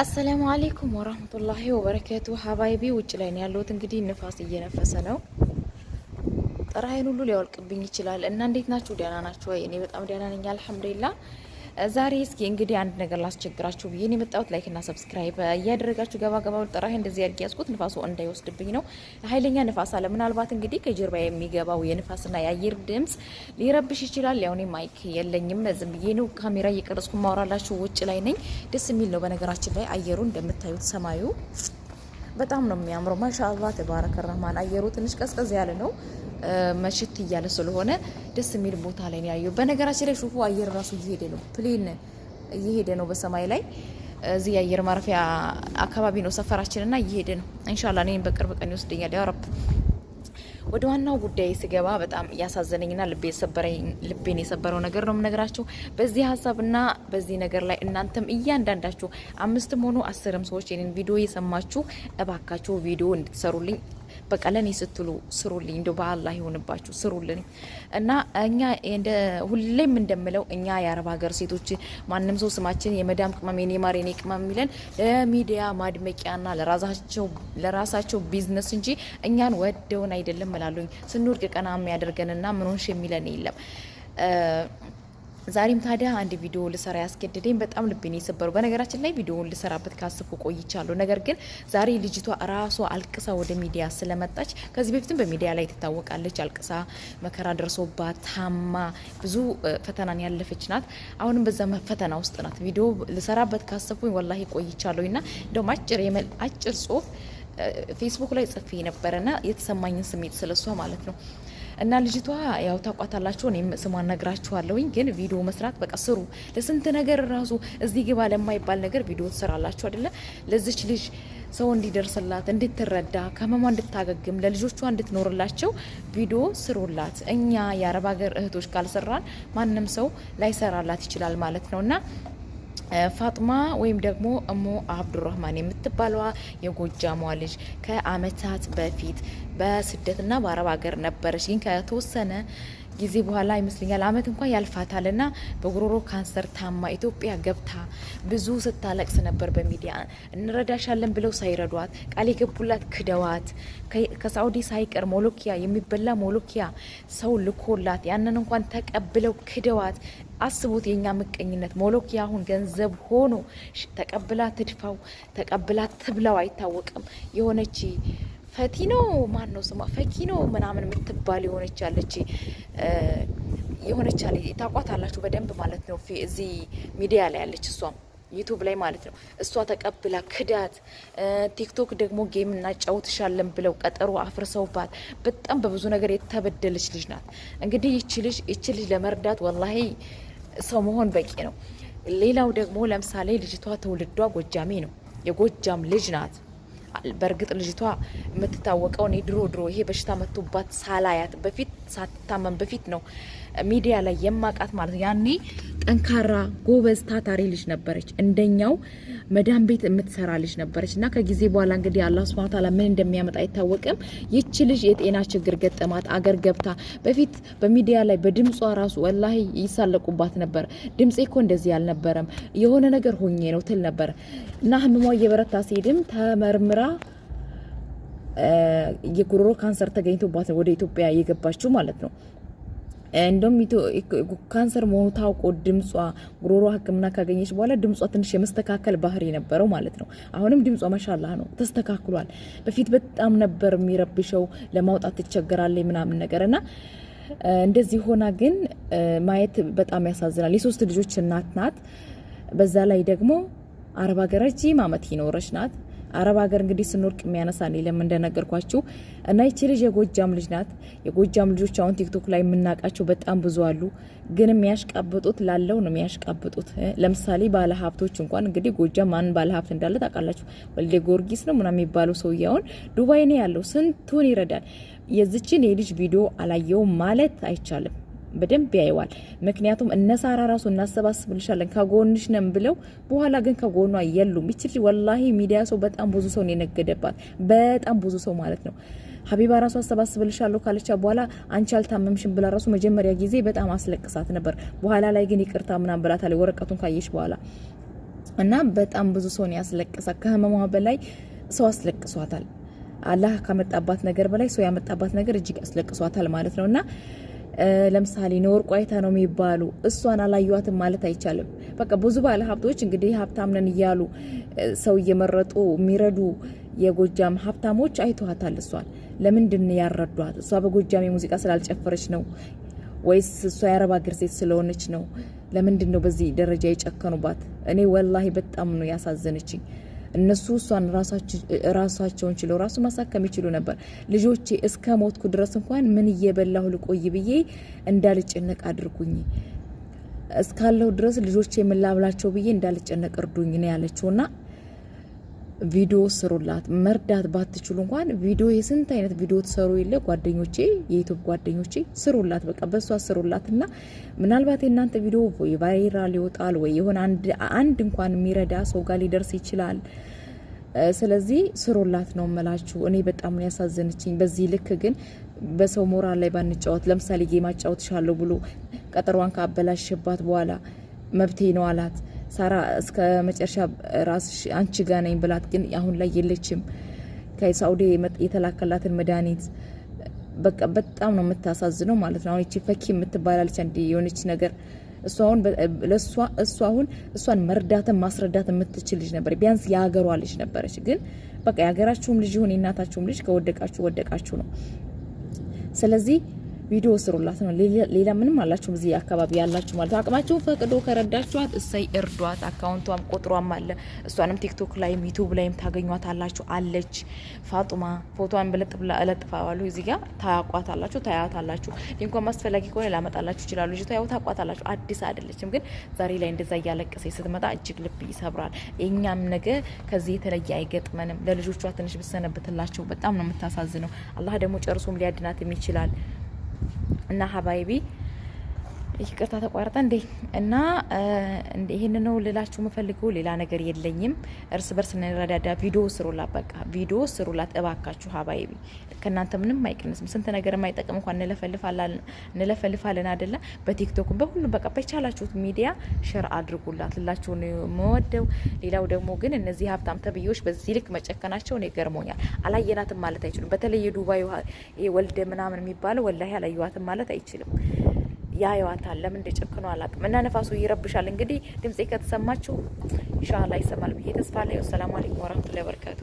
አሰላሙ አለይኩም ወራህመቱላሂ ወበረካቱ። ሀባይቢ ውጭ ላይ ነው ያለሁት። እንግዲህ ንፋስ እየነፈሰ ነው። ጠራይን ሁሉ ሊያወልቅብኝ ይችላል እና እንዴት ናችሁ? ደህና ናችሁ ወይ? እኔ በጣም ደህና ነኝ አልሐምዱሊላህ። ዛሬ እስኪ እንግዲህ አንድ ነገር ላስቸግራችሁ ብዬ ነው የመጣሁት። ላይክ እና ሰብስክራይብ እያደረጋችሁ ገባ ጠራይ እንደዚህ አድርጌ ያዝኩት ንፋሱ እንዳይወስድብኝ ነው። ኃይለኛ ንፋስ አለ። ምናልባት እንግዲህ ከጀርባ የሚገባው የንፋስና የአየር ድምጽ ሊረብሽ ይችላል። ያው እኔ ማይክ የለኝም፣ ዝም ብዬ ነው ካሜራ እየቀረጽኩ ማውራላችሁ። ውጭ ላይ ነኝ። ደስ የሚል ነው በነገራችን ላይ አየሩ እንደምታዩት ሰማዩ በጣም ነው የሚያምረው። ማሻአላህ ተባረከ ረህማን። አየሩ ትንሽ ቀዝቀዝ ያለ ነው መሽት እያለ ስለሆነ ደስ የሚል ቦታ ላይ ነው ያየው። በነገራችን ላይ ሹፉ አየር ራሱ እየሄደ ነው፣ ፕሌን እየሄደ ነው በሰማይ ላይ። እዚህ የአየር ማረፊያ አካባቢ ነው ሰፈራችንና እየሄደ ነው። ኢንሻአላህ እኔን በቅርብ ቀን ይወስደኛል ያ ረብ። ወደ ዋናው ጉዳይ ስገባ በጣም ያሳዘነኝና ልቤን የሰበረው ነገር ነው የምነግራችሁ። በዚህ ሀሳብና በዚህ ነገር ላይ እናንተም እያንዳንዳችሁ 5ም ሆኑ 10ም ሰዎች የኔን ቪዲዮ የሰማችሁ እባካችሁ ቪዲዮ እንድትሰሩልኝ በቃ ለኔ ስትሉ ስሩልኝ። እንደው በአላህ ይሆንባችሁ ስሩልኝ። እና እኛ ሁሌም እንደምለው እኛ የአረብ ሀገር ሴቶች ማንም ሰው ስማችን የመዳም ቅመም የኔ ማር የኔ ቅመም የሚለን ለሚዲያ ማድመቂያና ለራሳቸው ቢዝነስ እንጂ እኛን ወደውን አይደለም እላለሁኝ። ስንወድቅ ቀና የሚያደርገንና ምን ሆንሽ የሚለን የለም። ዛሬም ታዲያ አንድ ቪዲዮ ልሰራ ያስገደደኝ በጣም ልቤን የሰበረው። በነገራችን ላይ ቪዲዮውን ልሰራበት ካስብኩ ቆይቻለሁ። ነገር ግን ዛሬ ልጅቷ ራሷ አልቅሳ ወደ ሚዲያ ስለመጣች፣ ከዚህ በፊትም በሚዲያ ላይ ትታወቃለች። አልቅሳ መከራ ደርሶባት ታማ ብዙ ፈተናን ያለፈች ናት። አሁንም በዛ ፈተና ውስጥ ናት። ቪዲዮ ልሰራበት ካስብኩኝ ወላሂ ቆይቻለሁ እና እንደውም አጭር ጽሁፍ ፌስቡክ ላይ ጽፌ ነበረና የተሰማኝን ስሜት ስለሷ ማለት ነው። እና ልጅቷ ያው ታቋታላችሁ፣ እኔም ስሟን ነግራችኋለሁኝ። ግን ቪዲዮ መስራት በቃ ስሩ። ለስንት ነገር ራሱ እዚህ ግባ ለማይባል ነገር ቪዲዮ ትሰራላችሁ አይደለ? ለዚች ልጅ ሰው እንዲደርስላት፣ እንድትረዳ፣ ከህመሟ እንድታገግም፣ ለልጆቿ እንድትኖርላቸው ቪዲዮ ስሩላት። እኛ የአረብ ሀገር እህቶች ካልሰራን ማንም ሰው ላይሰራላት ይችላል ማለት ነውና ፋጥማ ወይም ደግሞ እሞ አብዱራህማን የምትባለዋ የጎጃሟ ልጅ ከአመታት በፊት በስደትና በአረብ ሀገር ነበረች። ግን ከተወሰነ ጊዜ በኋላ ይመስለኛል አመት እንኳን ያልፋታልና በጉሮሮ ካንሰር ታማ ኢትዮጵያ ገብታ ብዙ ስታለቅስ ነበር። በሚዲያ እንረዳሻለን ብለው ሳይረዷት ቃል የገቡላት ክደዋት፣ ከሳውዲ ሳይቀር ሞሎኪያ የሚበላ ሞሎኪያ ሰው ልኮላት ያንን እንኳን ተቀብለው ክደዋት። አስቡት የኛ ምቀኝነት። ሞሎኪያ አሁን ገንዘብ ሆኖ ተቀብላ ትድፋው ተቀብላ ትብላው አይታወቅም። የሆነች ፈቲኖ ማን ነው ስሟ ፈኪኖ ምናምን የምትባል የሆነች አለ ታቋታላችሁ በደንብ ማለት ነው። እዚህ ሚዲያ ላይ ያለች እሷም ዩቱብ ላይ ማለት ነው። እሷ ተቀብላ ክዳት፣ ቲክቶክ ደግሞ ጌም እናጫውትሻለን ብለው ቀጠሮ አፍርሰውባት በጣም በብዙ ነገር የተበደለች ልጅ ናት። እንግዲህ ይቺ ልጅ ለመርዳት ወላሂ ሰው መሆን በቂ ነው። ሌላው ደግሞ ለምሳሌ ልጅቷ ትውልዷ ጎጃሜ ነው፣ የጎጃም ልጅ ናት። በእርግጥ ልጅቷ የምትታወቀው እኔ ድሮ ይሄ በሽታ መጥቶባት ሳላያት በፊት ሳትታመም በፊት ነው ሚዲያ ላይ የማቃት ማለት ነው። ያኔ ጠንካራ ጎበዝ ታታሪ ልጅ ነበረች። እንደኛው መዳም ቤት የምትሰራ ልጅ ነበረች እና ከጊዜ በኋላ እንግዲህ አላህ ሱብሃነሁ ወተዓላ ምን እንደሚያመጣ አይታወቅም። ይቺ ልጅ የጤና ችግር ገጠማት። አገር ገብታ በፊት በሚዲያ ላይ በድምጿ ራሱ ወላሂ ይሳለቁባት ነበር። ድምጼ እኮ እንደዚህ አልነበረም የሆነ ነገር ሆኜ ነው ትል ነበር እና ህመሟ እየበረታ ሲሄድም ተመርምራ የጉሮሮ ካንሰር ተገኝቶባት ወደ ኢትዮጵያ እየገባችው ማለት ነው። እንደም ካንሰር መሆኑ ታውቆ ድምጿ ጉሮሮ ሕክምና ካገኘች በኋላ ድምጿ ትንሽ የመስተካከል ባህሪ ነበረው ማለት ነው። አሁንም ድምጿ ማሻአላህ ነው ተስተካክሏል። በፊት በጣም ነበር የሚረብሸው፣ ለማውጣት ትቸገራለች ምናምን ነገርና እንደዚህ ሆና ግን ማየት በጣም ያሳዝናል። የ3 ልጆች እናት ናት። በዛ ላይ ደግሞ አረብ ሀገር ረጅም አመት ይኖረች ናት። አረብ ሀገር እንግዲህ ስንወርቅ የሚያነሳን የለም እንደነገርኳችሁ። እና ይቺ ልጅ የጎጃም ልጅ ናት። የጎጃም ልጆች አሁን ቲክቶክ ላይ የምናውቃቸው በጣም ብዙ አሉ። ግን የሚያሽቃብጡት ላለው ነው የሚያሽቃብጡት። ለምሳሌ ባለ ሀብቶች እንኳን እንግዲህ ጎጃም ማን ባለ ሀብት እንዳለ ታውቃላችሁ። ወልደ ጊዮርጊስ ነው ምናምን የሚባለው ሰውዬውን ዱባይ ነው ያለው። ስንቱን ይረዳል። የዚችን የልጅ ቪዲዮ አላየው ማለት አይቻልም። በደንብ ያየዋል። ምክንያቱም እነሳራ ራሱ እናሰባስብልሻለን ከጎንሽ ነን ብለው በኋላ ግን ከጎኗ የሉም። ይችል ወላሂ ሚዲያ ሰው በጣም ብዙ ሰው ነው የነገደባት፣ በጣም ብዙ ሰው ማለት ነው። ሀቢባ ራሱ አሰባስብልሻለሁ ካለቻ በኋላ አንቺ አልታመምሽም ብላ ራሱ መጀመሪያ ጊዜ በጣም አስለቅሳት ነበር። በኋላ ላይ ግን ይቅርታ ምናምን ብላታለች ወረቀቱን ካየሽ በኋላ እና በጣም ብዙ ሰው ነው ያስለቅሳ። ከህመሟ በላይ ሰው አስለቅሷታል። አላህ ካመጣባት ነገር በላይ ሰው ያመጣባት ነገር እጅግ አስለቅሷታል ማለት ነውና ለምሳሌ ነወርቁ አይታ ነው የሚባሉ እሷን አላዩዋትም ማለት አይቻልም። በቃ ብዙ ባለ ሀብቶች እንግዲህ ሀብታም ነን እያሉ ሰው እየመረጡ የሚረዱ የጎጃም ሀብታሞች አይተዋታል። እሷን ለምንድን ያረዷት? እሷ በጎጃም የሙዚቃ ስላልጨፈረች ነው ወይስ እሷ የአረብ አገር ሴት ስለሆነች ነው? ለምንድን ነው በዚህ ደረጃ የጨከኑባት? እኔ ወላሂ በጣም ነው ያሳዘነችኝ። እነሱ እሷን ራሳቸውን ችለው ራሱ ማሳከም ይችሉ ነበር። ልጆቼ እስከ ሞትኩ ድረስ እንኳን ምን እየበላሁ ልቆይ ብዬ እንዳልጨነቅ አድርጉኝ፣ እስካለሁ ድረስ ልጆቼ ምን ላብላቸው ብዬ እንዳልጨነቅ እርዱኝ ነው ያለችውና ቪዲዮ ስሩላት። መርዳት ባትችሉ እንኳን ቪዲዮ የስንት አይነት ቪዲዮ ተሰሩ የለ ጓደኞቼ፣ የዩቲዩብ ጓደኞቼ ስሩላት። በቃ በሷ ስሩላትና ምናልባት የእናንተ ቪዲዮ ወይ ቫይራል ይወጣል ወይ የሆነ አንድ እንኳን የሚረዳ ሰው ጋር ሊደርስ ይችላል። ስለዚህ ስሩላት ነው መላችሁ። እኔ በጣም ነው ያሳዘነችኝ። በዚህ ልክ ግን በሰው ሞራል ላይ ባንጫወት። ለምሳሌ ጌም አጫውትሻለሁ ብሎ ቀጠሯን ካበላሽባት በኋላ መብቴ ነው አላት። ሳራ እስከ መጨረሻ ራስሽ አንቺ ጋር ነኝ ብላት ግን አሁን ላይ የለችም። ከሳውዲ የተላከላትን መድኃኒት በቃ በጣም ነው የምታሳዝነው ማለት ነው። አሁን እቺ ፈኪ የምትባላለች አንዲ የሆነች ነገር እሷ አሁን እሷን መርዳትን ማስረዳት የምትችል ልጅ ነበር። ቢያንስ የሀገሯ ልጅ ነበረች። ግን በቃ የሀገራችሁም ልጅ ይሁን የእናታችሁም ልጅ ከወደቃችሁ ነው። ስለዚህ ቪዲዮ ስሩላት ነው። ሌላ ምንም አላችሁ እዚህ አካባቢ ያላችሁ ማለት አቅማችሁ ፈቅዶ ከረዳችኋት እሰይ እርዷት። አካውንቷም ቁጥሯም አለ። እሷንም ቲክቶክ ላይም ዩቲዩብ ላይም ታገኟት አላችሁ አለች። ፋጡማ ፎቶዋን እለጥፋዋለሁ እዚህ ጋር ታያቋታላችሁ፣ ታያታላችሁ። እንኳን ማስፈላጊ ከሆነ ላመጣላችሁ ይችላሉ። ልጅቷ ያው ታቋታላችሁ፣ አዲስ አይደለችም። ግን ዛሬ ላይ እንደዛ እያለቀሰች ስትመጣ እጅግ ልብ ይሰብራል። የኛም ነገ ከዚህ የተለየ አይገጥመንም። ለልጆቿ ትንሽ ብሰነብትላችሁ በጣም ነው የምታሳዝነው። አላህ ደግሞ ጨርሶም ሊያድናትም ይችላል። እና ሀባይቢ ይቅርታ ተቋርጠ እና ይሄን ነው ልላችሁ የምፈልገው። ሌላ ነገር የለኝም። እርስ በርስ እንረዳዳ። ቪዲዮ ስሩላት፣ በቃ ቪዲዮ ስሩላት እባካችሁ ሀባይቢ። ከናንተ ምንም አይቀንስም። ስንት ነገር የማይጠቅም እንኳን እንለፈልፋለን አይደለ? በቲክቶክ በሁሉ በቃ በቻላችሁት ሚዲያ ሼር አድርጉላት ልላችሁ ነው የምወደው። ሌላው ደግሞ ግን እነዚህ ሀብታም ተብዮች በዚህ ልክ መጨከናቸው ነው ይገርሞኛል። አላየናትም ማለት አይችሉም። በተለይ የዱባይ ወልደ ምናምን የሚባለው ወላሂ አላየዋትም ማለት አይችልም። ያዩዋታል። ለምን እንደጨከኑ አላውቅም። እና ነፋሱ ይረብሻል። እንግዲህ ድምጼ ከተሰማችሁ ኢንሻአላህ ይሰማል ብዬ ተስፋ አለኝ። ሰላም አለይኩም ወራህመቱላሂ ወበረካቱ።